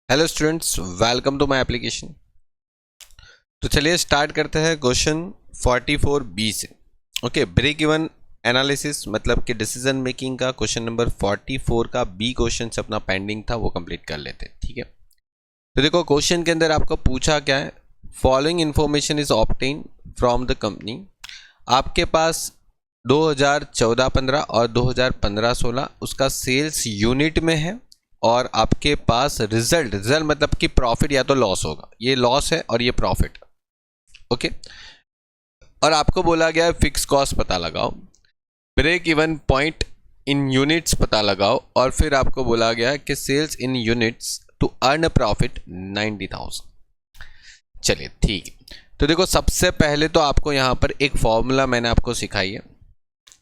Hello students, welcome to my application. तो चलिए start करते हैं क्वेश्चन 44 बी से। ओके, ब्रेक इवन एनालिसिस मतलब कि डिसीजन मेकिंग का क्वेश्चन नंबर 44 का बी क्वेश्चन से अपना पेंडिंग था वो कंप्लीट कर लेते हैं। ठीक है, तो देखो क्वेश्चन के अंदर आपको पूछा क्या है, following information is obtain from the company. आपके पास 2014-15 और 2015-16 उसका सेल्स यूनिट में है और आपके पास रिजल्ट मतलब कि प्रॉफिट या तो लॉस होगा, ये लॉस है और ये प्रॉफिट। ओके, और आपको बोला गया है फिक्स कॉस्ट पता लगाओ, break even point in units पता लगाओ, और फिर आपको बोला गया है कि sales in units to earn profit 90,000। चलिए ठीक है, तो देखो सबसे पहले तो आपको यहाँ पर एक फॉर्मूला मैंने आपको सिखाई है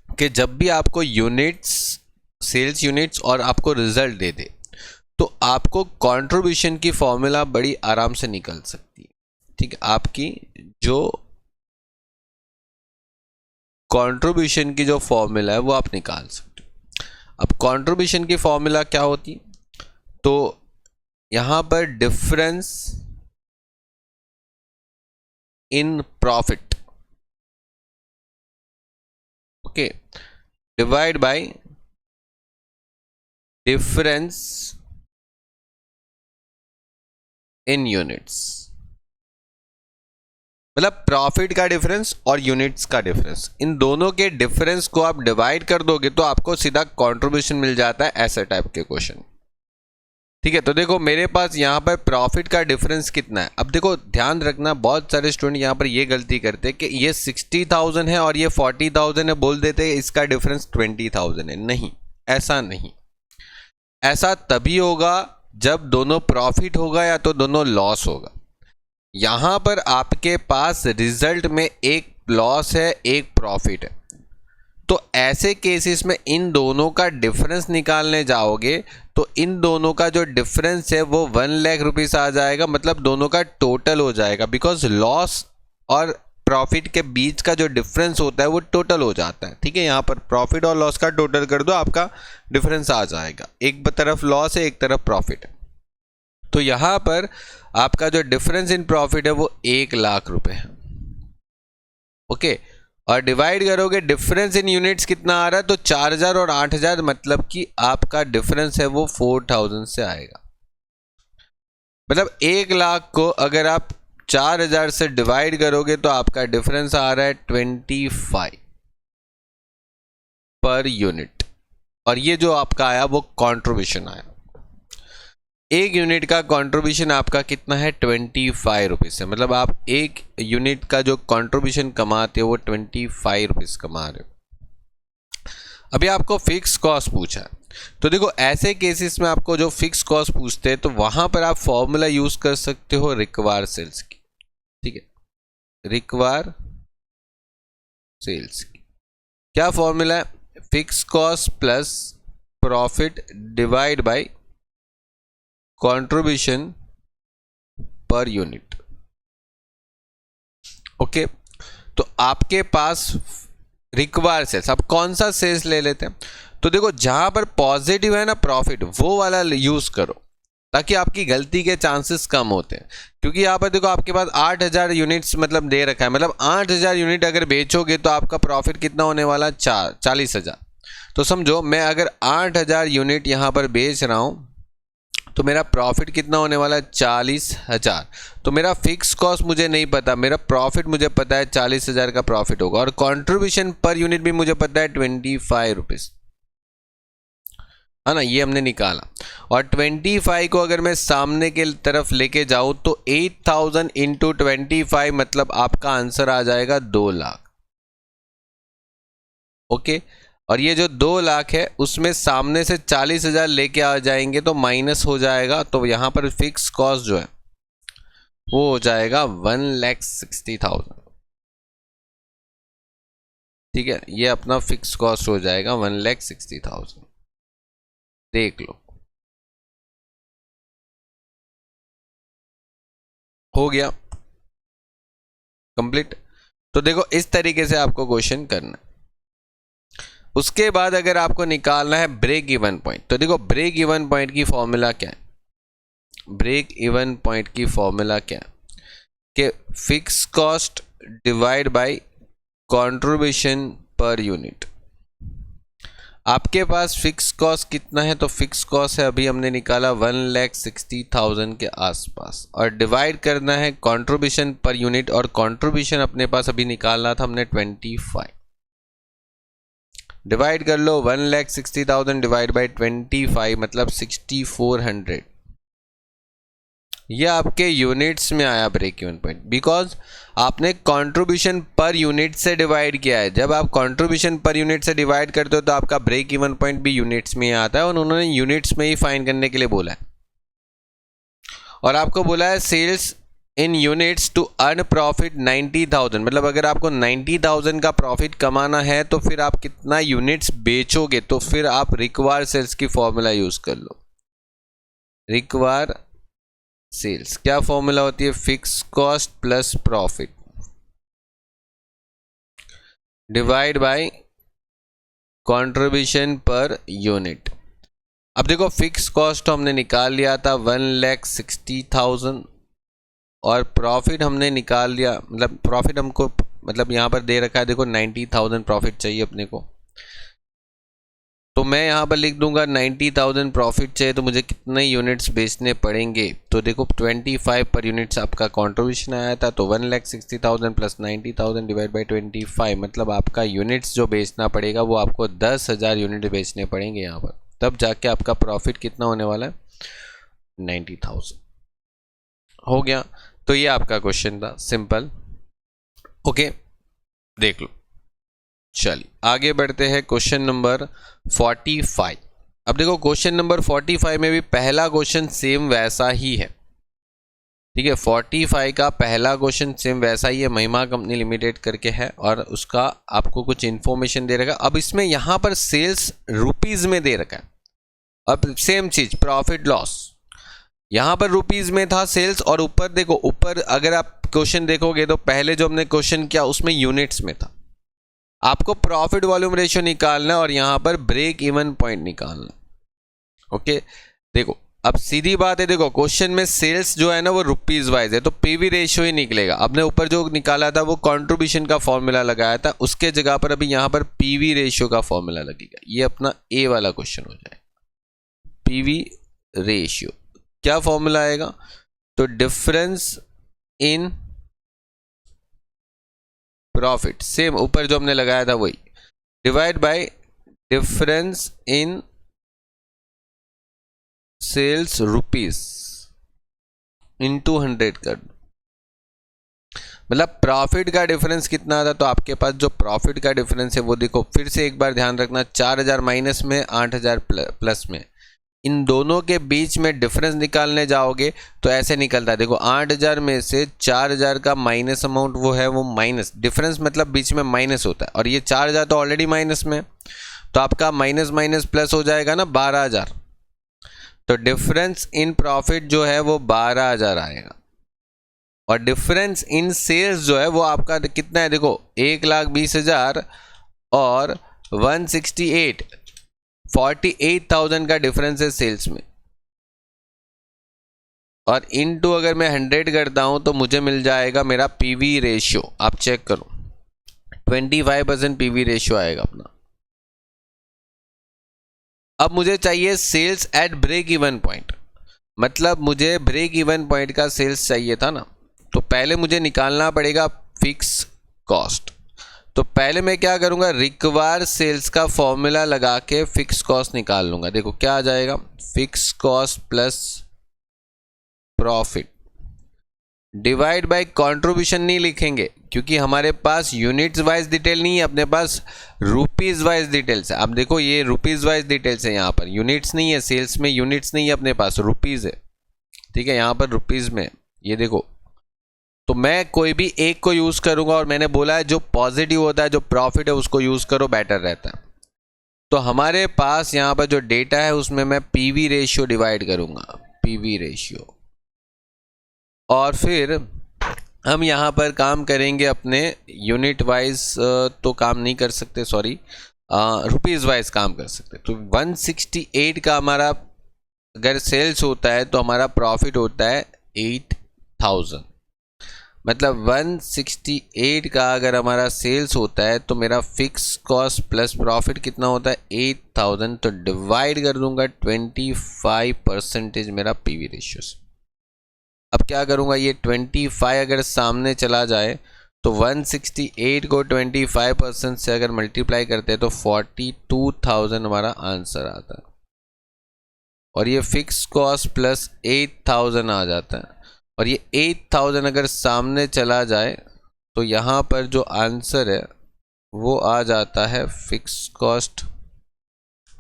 कि जब भी आपको यूनिट्स, सेल्स यूनिट्स और आपको रिजल्ट दे दे तो आपको कंट्रीब्यूशन की फॉर्मूला बड़ी आराम से निकल सकती है। ठीक है, आपकी जो कंट्रीब्यूशन की जो फॉर्मूला है वो आप निकाल सकते हो। अब कंट्रीब्यूशन की फॉर्मूला क्या होती है, तो यहां पर difference in profit, okay, divide by difference in units, मतलब प्रॉफिट का डिफरेंस और यूनिट्स का डिफरेंस, इन दोनों के डिफरेंस को आप डिवाइड कर दोगे तो आपको सीधा कंट्रीब्यूशन मिल जाता है। ऐसे टाइप के क्वेश्चन। ठीक है, तो देखो मेरे पास यहाँ पर प्रॉफिट का डिफरेंस कितना है। अब देखो ध्यान रखना, बहुत सारे स्टूडेंट यहाँ पर ये गलती करते हैं कि ये 60,000 है और ये 40,000 है, बोल देते हैं इसका डिफरेंस 20,000 है। नहीं, ऐसा नहीं। ऐसा तभी होगा जब दोनों प्रॉफिट होगा या तो दोनों लॉस होगा। यहां पर आपके पास रिजल्ट में एक लॉस है एक प्रॉफिट है, तो ऐसे केसेस में इन दोनों का डिफरेंस निकालने जाओगे तो इन दोनों का जो डिफरेंस है वो 1 लाख रुपीस आ जाएगा, मतलब दोनों का टोटल हो जाएगा। बिकॉज लॉस और प्रॉफिट के बीच का जो डिफरेंस होता है वो टोटल हो जाता है। ठीक है, यहाँ पर प्रॉफिट और लॉस का टोटल कर दो, आपका डिफरेंस आ जाएगा। एक तरफ लॉस है एक तरफ प्रॉफिट है, तो यहां पर आपका जो डिफरेंस इन प्रॉफिट है वो 1 लाख रुपए है। ओके, और डिवाइड करोगे डिफरेंस इन यूनिट्स कितना आ रहा है, तो 4,000 और 8,000, मतलब कि आपका डिफरेंस है वो 4,000 से आएगा। मतलब 1 लाख को अगर आप 4,000 से डिवाइड करोगे तो आपका डिफरेंस आ रहा है 25 पर यूनिट, और ये जो आपका आया वो कंट्रीब्यूशन आया। एक यूनिट का कंट्रीब्यूशन आपका कितना है, 25 रुपीज़ है। मतलब आप एक यूनिट का जो कंट्रीब्यूशन कमाते हो वो 25 रुपीज़ कमा रहे हो। अभी आपको फिक्स कॉस्ट पूछा है, तो देखो ऐसे केसेस में आपको जो फिक्स कॉस्ट पूछते हैं तो वहां पर आप फॉर्मूला यूज कर सकते हो रिक्वायर सेल्स की। ठीक है, रिक्वायर सेल्स की क्या फॉर्मूला है, fix cost plus profit divide by contribution पर यूनिट। ओके, तो आपके पास रिक्वायर सेल्स, अब कौन सा सेल्स ले लेते हैं, तो देखो जहां पर पॉजिटिव है ना प्रॉफिट, वो वाला यूज करो ताकि आपकी गलती के चांसेस कम होते हैं। क्योंकि यहाँ पर देखो आपके पास 8,000 यूनिट्स मतलब दे रखा है, मतलब 8,000 यूनिट अगर बेचोगे तो आपका प्रॉफिट कितना होने वाला, 40,000। तो समझो मैं अगर 8,000 यूनिट यहाँ पर बेच रहा हूँ तो मेरा प्रॉफिट कितना होने वाला है, 40,000। तो मेरा फिक्स कॉस्ट मुझे नहीं पता, मेरा प्रॉफिट मुझे पता है 40,000 का प्रॉफिट होगा, और कंट्रीब्यूशन पर यूनिट भी मुझे पता है 25 रुपीज़, है ना, ये हमने निकाला। और 25 को अगर मैं सामने के तरफ लेके जाऊं तो 8,000 इंटू 25 मतलब आपका आंसर आ जाएगा 2 लाख। ओके, और ये जो 2 लाख है उसमें सामने से 40,000 लेके आ जाएंगे तो माइनस हो जाएगा, तो यहाँ पर फिक्स कॉस्ट जो है वो हो जाएगा 1,60,000। ठीक है, ये अपना फिक्स कॉस्ट हो जाएगा 1,60,000। देख लो, हो गया कंप्लीट। तो देखो इस तरीके से आपको क्वेश्चन करना है। उसके बाद अगर आपको निकालना है ब्रेक इवन पॉइंट, तो देखो ब्रेक इवन पॉइंट की फॉर्मूला क्या है, ब्रेक इवन पॉइंट की फॉर्मूला क्या है कि fix cost divide by contribution per unit. आपके पास फिक्स कॉस्ट कितना है, तो फिक्स कॉस्ट है अभी हमने निकाला 1,60,000 के आसपास, और डिवाइड करना है कंट्रीब्यूशन पर यूनिट, और कंट्रीब्यूशन अपने पास अभी निकालना था हमने 25। डिवाइड कर लो 1,60,000 डिवाइड बाई 25 मतलब 6,400। ये आपके यूनिट्स में आया ब्रेक इवन पॉइंट, बिकॉज आपने कंट्रीब्यूशन पर यूनिट से डिवाइड किया है। जब आप कंट्रीब्यूशन पर यूनिट से डिवाइड करते हो तो आपका ब्रेक इवन पॉइंट भी यूनिट्स में ही आता है, और उन्होंने यूनिट्स में ही फाइंड करने के लिए बोला है। और आपको बोला है sales in units to earn profit 90,000, मतलब अगर आपको 90,000 का प्रॉफिट कमाना है तो फिर आप कितना यूनिट्स बेचोगे, तो फिर आप रिक्वायर सेल्स की फॉर्मूला यूज कर लो। रिक्वायर सेल्स क्या फॉर्मूला होती है, fix cost plus profit divide by contribution per unit. अब देखो फिक्स कॉस्ट हमने निकाल लिया था 1,60,000, और प्रॉफिट हमने निकाल लिया, मतलब प्रॉफिट हमको मतलब यहाँ पर दे रखा है, देखो 90,000 प्रॉफिट चाहिए अपने को, तो मैं यहाँ पर लिख दूंगा 90,000 प्रॉफिट चाहिए तो मुझे कितने यूनिट्स बेचने पड़ेंगे। तो देखो 25 पर यूनिट्स आपका कंट्रीब्यूशन आया था, तो 1,60,000 प्लस 90,000 डिवाइड बाई 25 मतलब आपका यूनिट्स जो बेचना पड़ेगा वो आपको 10,000 यूनिट बेचने पड़ेंगे यहाँ पर, तब जाके आपका प्रॉफिट कितना होने वाला है, 90,000 हो गया। तो ये आपका क्वेश्चन था, सिंपल। ओके, देख लो। चलिए आगे बढ़ते हैं क्वेश्चन नंबर 45। अब देखो क्वेश्चन नंबर 45 में भी पहला क्वेश्चन सेम वैसा ही है, ठीक है। 45 का पहला क्वेश्चन सेम वैसा ही है, महिमा कंपनी लिमिटेड करके है, और उसका आपको कुछ इन्फॉर्मेशन दे रखा है। अब इसमें यहाँ पर सेल्स रुपीज में दे रखा है। अब सेम चीज प्रॉफिट लॉस यहाँ पर रुपीज में था सेल्स, और ऊपर देखो, ऊपर अगर आप क्वेश्चन देखोगे तो पहले जो हमने क्वेश्चन किया उसमें यूनिट्स में था। आपको प्रॉफिट वॉल्यूम रेशियो निकालना है और यहाँ पर ब्रेक इवन पॉइंट निकालना। ओके, देखो अब सीधी बात है, देखो क्वेश्चन में सेल्स जो है ना वो रुपीज वाइज है, तो पीवी रेशियो ही निकलेगा। आपने ऊपर जो निकाला था वो कंट्रीब्यूशन का फॉर्मूला लगाया था, उसके जगह पर अभी यहाँ पर पीवी रेशियो का फॉर्मूला लगेगा। ये अपना ए वाला क्वेश्चन हो जाएगा। पीवी रेशियो क्या फॉर्मूला आएगा, तो डिफरेंस इन प्रॉफिट, सेम ऊपर जो हमने लगाया था वही, divide by difference in sales rupees into 100 कर दो। मतलब प्रॉफिट का डिफरेंस कितना आता, तो आपके पास जो प्रॉफिट का डिफरेंस है वो देखो, फिर से एक बार ध्यान रखना, 4,000 माइनस में 8,000 प्लस में, इन दोनों के बीच में डिफरेंस निकालने जाओगे तो ऐसे निकलता है। देखो 8,000 में से 4,000 का माइनस अमाउंट वो है, वो माइनस डिफरेंस मतलब बीच में माइनस होता है, और ये 4,000 तो ऑलरेडी माइनस में, तो आपका माइनस माइनस प्लस हो जाएगा ना 12,000। तो डिफरेंस इन प्रॉफिट जो है वो 12,000 आएगा, और डिफरेंस इन सेल्स जो है वो आपका कितना है, देखो 1,20,000 और 168, 48,000 का डिफरेंस है सेल्स में। और इनटू अगर मैं 100 करता हूं तो मुझे मिल जाएगा मेरा पीवी रेशियो, आप चेक करो 25% पीवी रेशियो आएगा अपना। अब मुझे चाहिए sales at break even point, मतलब मुझे ब्रेक इवन पॉइंट का सेल्स चाहिए था ना, तो पहले मुझे निकालना पड़ेगा फिक्स कॉस्ट। तो पहले मैं क्या करूंगा, रिक्वायर सेल्स का फॉर्मूला लगा के फिक्स कॉस्ट निकाल लूंगा। देखो क्या आ जाएगा, fix cost plus profit divide by contribution नहीं लिखेंगे क्योंकि हमारे पास यूनिट्स वाइज डिटेल नहीं है, अपने पास रुपीज वाइज डिटेल्स है। अब देखो ये रुपीज वाइज डिटेल्स है, यहाँ पर यूनिट्स नहीं है, सेल्स में यूनिट्स नहीं है, अपने पास रुपीज है, ठीक है। यहाँ पर रुपीज में ये देखो, तो मैं कोई भी एक को यूज करूंगा, और मैंने बोला है जो पॉजिटिव होता है, जो प्रॉफिट है उसको यूज करो, बेटर रहता है। तो हमारे पास यहाँ पर जो डेटा है उसमें मैं पीवी रेशियो डिवाइड करूंगा, पीवी रेशियो, और फिर हम यहाँ पर काम करेंगे अपने यूनिट वाइज, तो काम नहीं कर सकते, सॉरी रुपीज वाइज काम कर सकते। तो 168 का हमारा अगर सेल्स होता है तो हमारा प्रॉफिट होता है 8000, मतलब 168 का अगर हमारा सेल्स होता है तो मेरा फिक्स कॉस्ट प्लस प्रॉफिट कितना होता है 8000, तो डिवाइड कर दूंगा 25% मेरा पीवी रेशियो से। अब क्या करूंगा, ये 25 अगर सामने चला जाए तो 168 को 25% से अगर मल्टीप्लाई करते हैं तो 42,000 हमारा आंसर आता है, और ये फिक्स कॉस्ट प्लस 8000 आ जाता है, और ये 8000 अगर सामने चला जाए तो यहाँ पर जो आंसर है वो आ जाता है फिक्स कॉस्ट,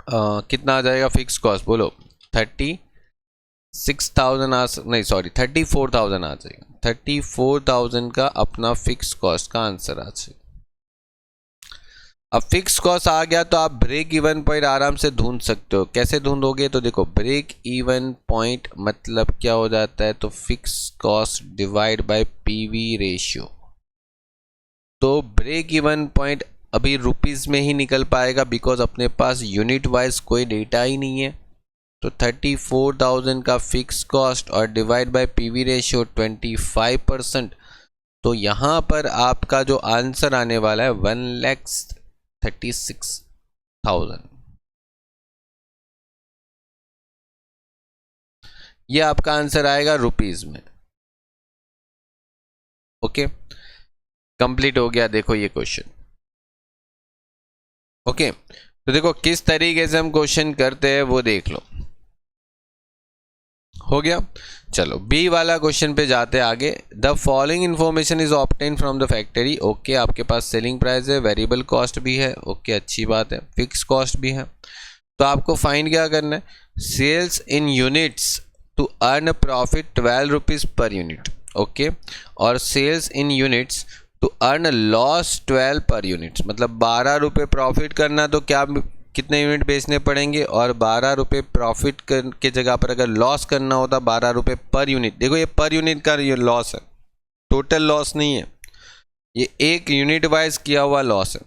कितना आ जाएगा फिक्स कॉस्ट बोलो, 34,000 आ जाएगा। 34,000 का अपना फिक्स कॉस्ट का आंसर आ जाएगा। अब फिक्स कॉस्ट आ गया तो आप ब्रेक इवन पॉइंट आराम से ढूंढ सकते हो। कैसे ढूंढोगे, तो देखो ब्रेक इवन पॉइंट मतलब क्या हो जाता है, तो fix cost divide by PV ratio. तो ब्रेक इवन पॉइंट अभी रुपीस में ही निकल पाएगा बिकॉज अपने पास यूनिट वाइज कोई डेटा ही नहीं है। तो 34,000 का फिक्स कॉस्ट और डिवाइड बाय पीवी रेशियो 25%, तो यहाँ पर आपका जो आंसर आने वाला है 1,36,000। ये आपका आंसर आएगा रुपीस में। ओके, कंप्लीट हो गया। देखो ये क्वेश्चन। ओके, तो देखो किस तरीके से हम क्वेश्चन करते हैं वो देख लो। हो गया, चलो बी वाला क्वेश्चन पे जाते हैं आगे। The following information is obtain from the factory. Okay, आपके पास सेलिंग प्राइस है, वेरिएबल कॉस्ट भी है, ओके अच्छी बात है, फिक्स कॉस्ट भी है। तो आपको फाइंड क्या करना है, sales in units to earn profit 12 rupees per unit. Okay, और sales in units to earn loss 12 per unit, मतलब 12 रुपये प्रॉफिट करना तो क्या कितने यूनिट बेचने पड़ेंगे, और 12 रुपये प्रॉफिट के जगह पर अगर लॉस करना होता 12 रुपये पर यूनिट। देखो ये पर यूनिट का ये लॉस है, टोटल लॉस नहीं है, ये एक यूनिट वाइज किया हुआ लॉस है।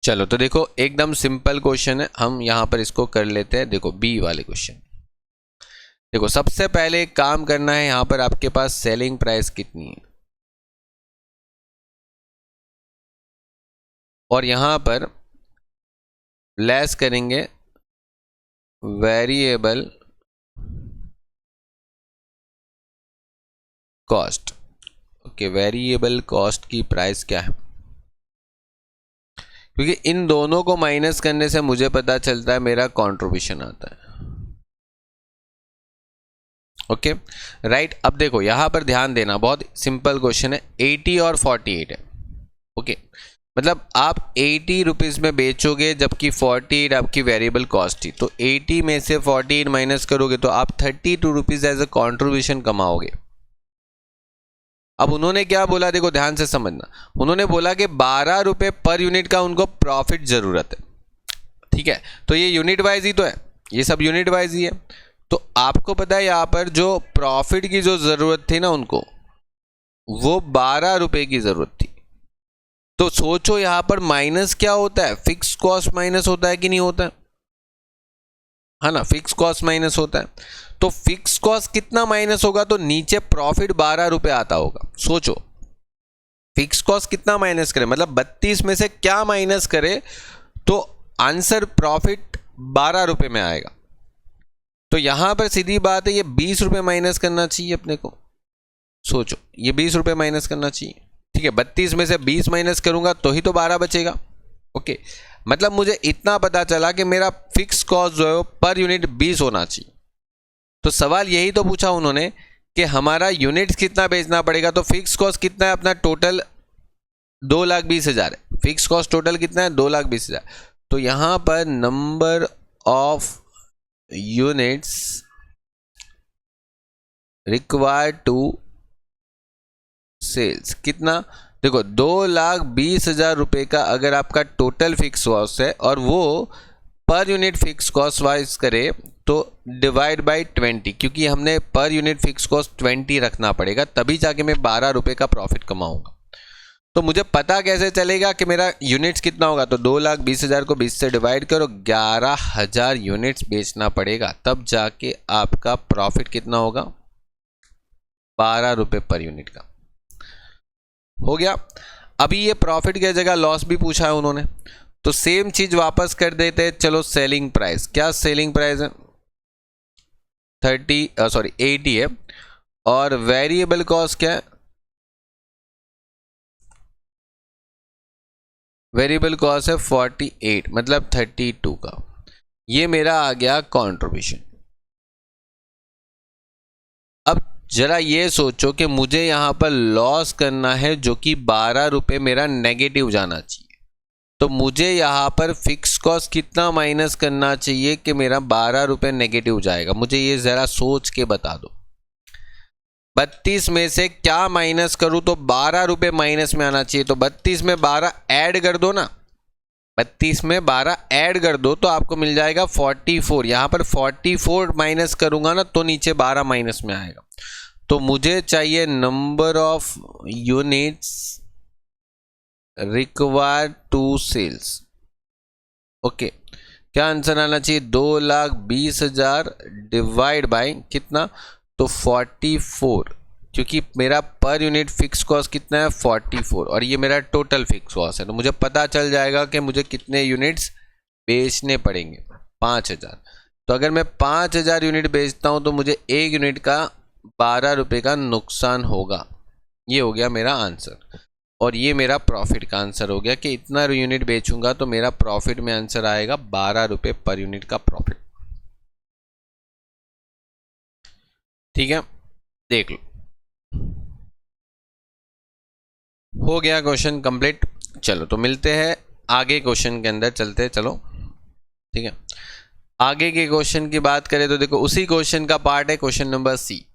चलो तो देखो एकदम सिंपल क्वेश्चन है, हम यहाँ पर इसको कर लेते हैं। देखो बी वाले क्वेश्चन, देखो सबसे पहले एक काम करना है, यहाँ पर आपके पास सेलिंग प्राइस कितनी है, और यहाँ पर लेस करेंगे variable cost. Okay, variable cost की प्राइस क्या है, क्योंकि इन दोनों को माइनस करने से मुझे पता चलता है मेरा कंट्रीब्यूशन आता है। ओके राइट, अब देखो यहां पर ध्यान देना, बहुत सिंपल क्वेश्चन है। 80 और 48 है। ओके, मतलब आप 80 रुपीज में बेचोगे जबकि 48 आपकी वेरिएबल कॉस्ट थी, तो 80 में से 48 माइनस करोगे तो आप 32 रुपीज एज ए कॉन्ट्रीब्यूशन कमाओगे। अब उन्होंने क्या बोला, देखो ध्यान से समझना, उन्होंने बोला कि 12 रुपए पर यूनिट का उनको प्रॉफिट जरूरत है। ठीक है, तो ये यूनिट वाइज ही तो है, ये सब यूनिट वाइज ही है। तो आपको पता है यहाँ पर जो प्रॉफिट की जो जरूरत थी ना उनको, वो 12 रुपए की जरूरत थी। तो सोचो यहां पर माइनस क्या होता है, फिक्स कॉस्ट माइनस होता है कि नहीं होता है ना, फिक्स कॉस्ट माइनस होता है। तो फिक्स कॉस्ट कितना माइनस होगा, तो नीचे प्रॉफिट 12 रुपए आता होगा। सोचो फिक्स कॉस्ट कितना माइनस करे, मतलब 32 में से क्या माइनस करे तो आंसर प्रॉफिट 12 रुपए में आएगा। तो यहां पर सीधी बात है, ये 20 रुपए माइनस करना चाहिए अपने को। सोचो ये 20 रुपए माइनस करना चाहिए। ठीक है, 32 में से 20 माइनस करूंगा तो ही तो 12 बचेगा। ओके, मतलब मुझे इतना पता चला कि मेरा फिक्स कॉस्ट जो है पर यूनिट 20 होना चाहिए। तो सवाल यही तो पूछा उन्होंने कि हमारा यूनिट कितना बेचना पड़ेगा, तो फिक्स कॉस्ट कितना है अपना, टोटल 2,20,000 है। फिक्स कॉस्ट टोटल कितना है, 2,20,000। तो यहां पर number of units required to sales कितना, देखो 2,20,000 रुपए का अगर आपका टोटल फिक्स कॉस्ट है और वो per unit fix cost wise करे तो डिवाइड बाय 20, क्योंकि हमने पर यूनिट फिक्स कॉस्ट 20 रखना पड़ेगा, तभी जाके मैं 12 रुपए का प्रॉफिट कमाऊंगा। तो मुझे पता कैसे चलेगा कि मेरा यूनिट्स कितना होगा? तो 2,20,000 को 20 से डिवाइड करो, 11,000 यूनिट्स बेचना पड़ेगा, तब जाके आपका प्रॉफिट कितना होगा? 12 रुपये पर यूनिट का। हो गया। अभी ये प्रॉफिट की जगह लॉस भी पूछा है उन्होंने, तो सेम चीज वापस कर देते हैं। चलो सेलिंग प्राइस, क्या सेलिंग प्राइस है? 80 है। और वेरिएबल कॉस्ट क्या है? वेरिएबल कॉस्ट है 48, मतलब 32 का। ये मेरा आ गया कंट्रीब्यूशन। अब जरा ये सोचो कि मुझे यहां पर लॉस करना है जो कि 12 रुपये मेरा नेगेटिव जाना चाहिए, तो मुझे यहाँ पर फिक्स कॉस्ट कितना माइनस करना चाहिए कि मेरा 12 रुपये नेगेटिव जाएगा? मुझे ये ज़रा सोच के बता दो। 32 में से क्या माइनस करूँ तो 12 रुपये माइनस में आना चाहिए, तो 32 में 12 ऐड कर दो ना, 32 में 12 ऐड कर दो तो आपको मिल जाएगा 44। यहाँ पर 44 माइनस करूँगा ना तो नीचे 12 माइनस में आएगा। तो मुझे चाहिए number of units required to sales. Okay, क्या आंसर आना चाहिए? 2,20,000 डिवाइड बाय कितना? तो 44, क्योंकि मेरा पर यूनिट फिक्स कॉस्ट कितना है? 44, और ये मेरा टोटल फिक्स कॉस्ट है। तो मुझे पता चल जाएगा कि मुझे कितने यूनिट्स बेचने पड़ेंगे, 5,000। तो अगर मैं 5,000 यूनिट बेचता हूँ तो मुझे एक यूनिट का 12 रुपये का नुकसान होगा। ये हो गया मेरा आंसर, और ये मेरा प्रॉफिट का आंसर हो गया कि इतना यूनिट बेचूंगा तो मेरा प्रॉफिट में आंसर आएगा 12 रुपये पर यूनिट का प्रॉफिट। ठीक है, देख लो, हो गया क्वेश्चन कंप्लीट। चलो तो मिलते हैं आगे क्वेश्चन के अंदर, चलते हैं। चलो ठीक है, आगे के क्वेश्चन की बात करें तो देखो उसी क्वेश्चन का पार्ट है question number C.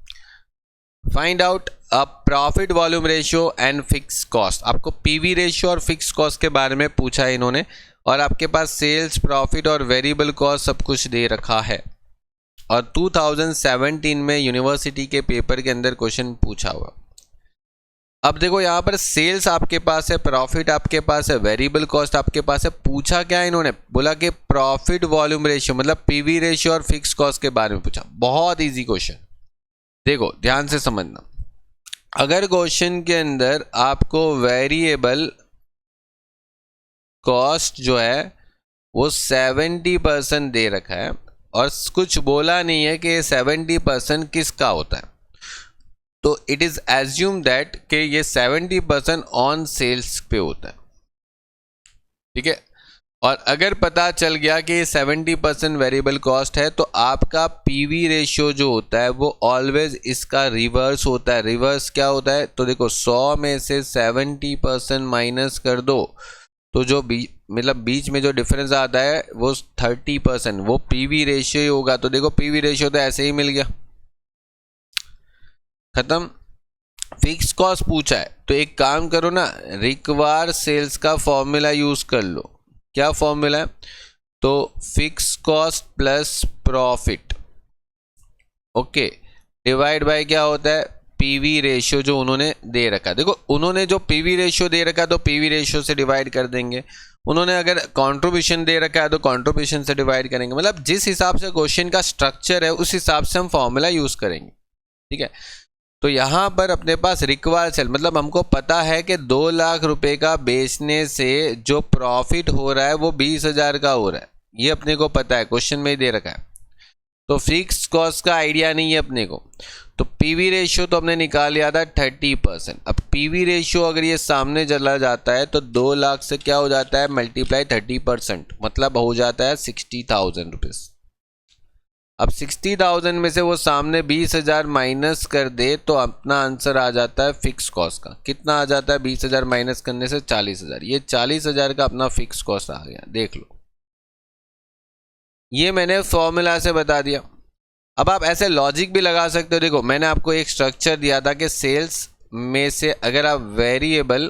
Find out a profit volume ratio and fix cost. आपको पीवी रेशियो और फिक्स कॉस्ट के बारे में पूछा है इन्होंने, और आपके पास सेल्स, प्रॉफिट और वेरिएबल कॉस्ट सब कुछ दे रखा है, और 2017 में यूनिवर्सिटी के पेपर के अंदर क्वेश्चन पूछा हुआ। अब देखो यहाँ पर सेल्स आपके पास है, प्रॉफिट आपके पास है, वेरिएबल कॉस्ट आपके पास है। पूछा क्या है इन्होंने? बोला कि प्रॉफिट वॉल्यूम रेशियो, मतलब पीवी रेशियो और फिक्स कॉस्ट के बारे में पूछा। बहुत इजी क्वेश्चन, देखो ध्यान से समझना। अगर क्वेश्चन के अंदर आपको वेरिएबल कॉस्ट जो है वो 70% दे रखा है, और कुछ बोला नहीं है कि 70% किसका होता है, तो इट इज एज्यूम दैट कि ये 70% ऑन सेल्स पे होता है। ठीक है, और अगर पता चल गया कि 70% वेरिएबल कॉस्ट है, तो आपका पीवी रेशियो जो होता है वो ऑलवेज इसका रिवर्स होता है। रिवर्स क्या होता है? तो देखो 100 में से 70% माइनस कर दो तो जो मतलब बीच में जो डिफरेंस आता है वो 30%, वो पीवी रेशियो ही होगा। तो देखो पीवी रेशियो तो ऐसे ही मिल गया, खत्म। फिक्स कॉस्ट पूछा है तो एक काम करो ना, रिक्वायर सेल्स का फॉर्मूला यूज कर लो। क्या फॉर्मूला है? तो fix cost plus profit, okay, divide by क्या होता है? पीवी रेशियो जो उन्होंने दे रखा है। देखो उन्होंने जो पीवी रेशियो दे रखा है तो पीवी रेशियो से डिवाइड कर देंगे, उन्होंने अगर कंट्रीब्यूशन दे रखा है तो कंट्रीब्यूशन से डिवाइड करेंगे। मतलब जिस हिसाब से क्वेश्चन का स्ट्रक्चर है उस हिसाब से हम फॉर्मूला यूज करेंगे। ठीक है, तो यहाँ पर अपने पास रिक्वायर सेल, मतलब हमको पता है कि 2 लाख रुपए का बेचने से जो प्रॉफिट हो रहा है वो 20,000 का हो रहा है, ये अपने को पता है, क्वेश्चन में ही दे रखा है। तो फिक्स कॉस्ट का आइडिया नहीं है अपने को, तो पीवी रेशियो तो हमने निकाल लिया था 30%। अब पीवी रेशियो अगर ये सामने चला जाता है तो 2 लाख से क्या हो जाता है? मल्टीप्लाई 30%, मतलब हो जाता है 60,000 रुपीज़। अब 60,000 में से वो सामने 20,000 माइनस कर दे तो अपना आंसर आ जाता है फिक्स कॉस्ट का। कितना आ जाता है? 20,000 माइनस करने से 40,000। ये 40,000 का अपना फिक्स कॉस्ट आ गया, देख लो। ये मैंने फॉर्मूला से बता दिया। अब आप ऐसे लॉजिक भी लगा सकते हो। देखो मैंने आपको एक स्ट्रक्चर दिया था कि सेल्स में से अगर आप वेरिएबल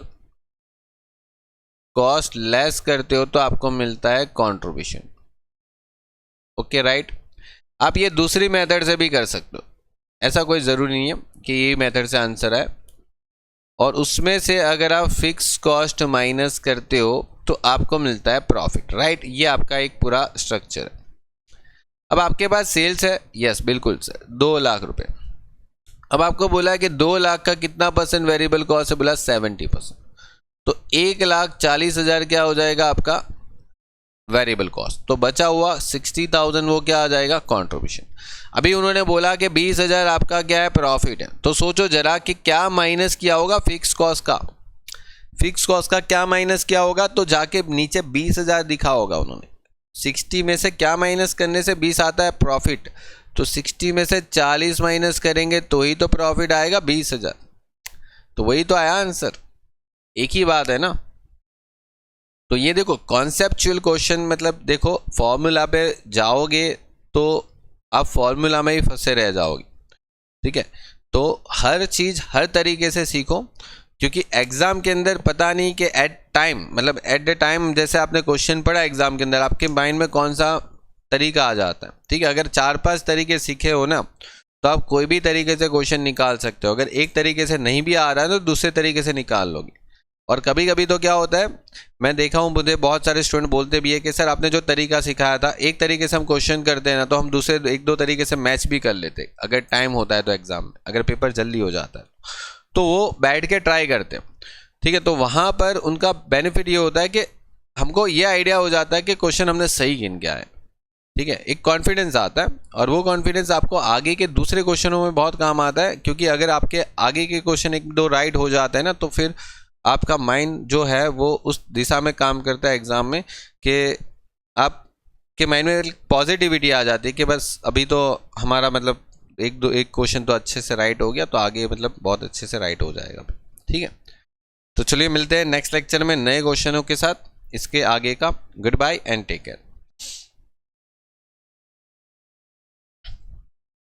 कॉस्ट लेस करते हो तो आपको मिलता है कंट्रीब्यूशन। ओके राइट, आप ये दूसरी मेथड से भी कर सकते हो, ऐसा कोई ज़रूरी नहीं है कि ये मेथड से आंसर है। और उसमें से अगर आप फिक्स कॉस्ट माइनस करते हो तो आपको मिलता है प्रॉफिट, राइट। ये आपका एक पूरा स्ट्रक्चर है। अब आपके पास सेल्स है, यस बिल्कुल सर, 2 लाख रुपए। अब आपको बोला है कि 2 लाख का कितना परसेंट वेरिएबल कॉस्ट है, बोला 70%। तो 1,40,000 क्या हो जाएगा आपका वेरिएबल कॉस्ट, तो बचा हुआ 60,000 वो क्या आ जाएगा कंट्रीब्यूशन। अभी उन्होंने बोला कि 20,000 आपका क्या है प्रॉफिट है, तो सोचो जरा कि क्या माइनस किया होगा फिक्स कॉस्ट का, फिक्स कॉस्ट का क्या माइनस किया होगा, तो जाके नीचे 20,000 दिखा होगा उन्होंने। 60 में से क्या माइनस करने से 20 आता है प्रॉफिट, तो 60 में से 40 माइनस करेंगे तो ही तो प्रॉफिट आएगा 20,000। तो वही तो आया आंसर, एक ही बात है ना। तो ये देखो कॉन्सेप्चुअल क्वेश्चन, मतलब देखो फॉर्मूला पे जाओगे तो आप फॉर्मूला में ही फंसे रह जाओगे, ठीक है। तो हर चीज़ हर तरीके से सीखो, क्योंकि एग्ज़ाम के अंदर पता नहीं कि एट टाइम, मतलब एट द टाइम जैसे आपने क्वेश्चन पढ़ा एग्ज़ाम के अंदर आपके माइंड में कौन सा तरीका आ जाता है, ठीक है। अगर 4-5 तरीके सीखे हो ना तो आप कोई भी तरीके से क्वेश्चन निकाल सकते हो। अगर एक तरीके से नहीं भी आ रहा है तो दूसरे तरीके से निकाल लोगे। और कभी कभी तो क्या होता है, मैं देखा हूँ मुझे बहुत सारे स्टूडेंट बोलते भी है कि सर आपने जो तरीका सिखाया था एक तरीके से हम क्वेश्चन करते हैं ना तो हम दूसरे 1-2 तरीके से मैच भी कर लेते, अगर टाइम होता है तो एग्जाम में, अगर पेपर जल्दी हो जाता है तो वो बैठ के ट्राई करते हैं, ठीक है। तो वहाँ पर उनका बेनिफिट ये होता है कि हमको ये आइडिया हो जाता है कि क्वेश्चन हमने सही गिन किया है, ठीक है। एक कॉन्फिडेंस आता है और वो कॉन्फिडेंस आपको आगे के दूसरे क्वेश्चनों में बहुत काम आता है, क्योंकि अगर आपके आगे के क्वेश्चन 1-2 राइट हो जाते हैं ना तो फिर आपका माइंड जो है वो उस दिशा में काम करता है एग्ज़ाम में, कि आपके माइंड में पॉजिटिविटी आ जाती है कि बस अभी तो हमारा मतलब एक क्वेश्चन तो अच्छे से राइट हो गया तो आगे मतलब बहुत अच्छे से राइट हो जाएगा, ठीक है। तो चलिए मिलते हैं नेक्स्ट लेक्चर में नए क्वेश्चनों के साथ, इसके आगे का। Good bye and take care.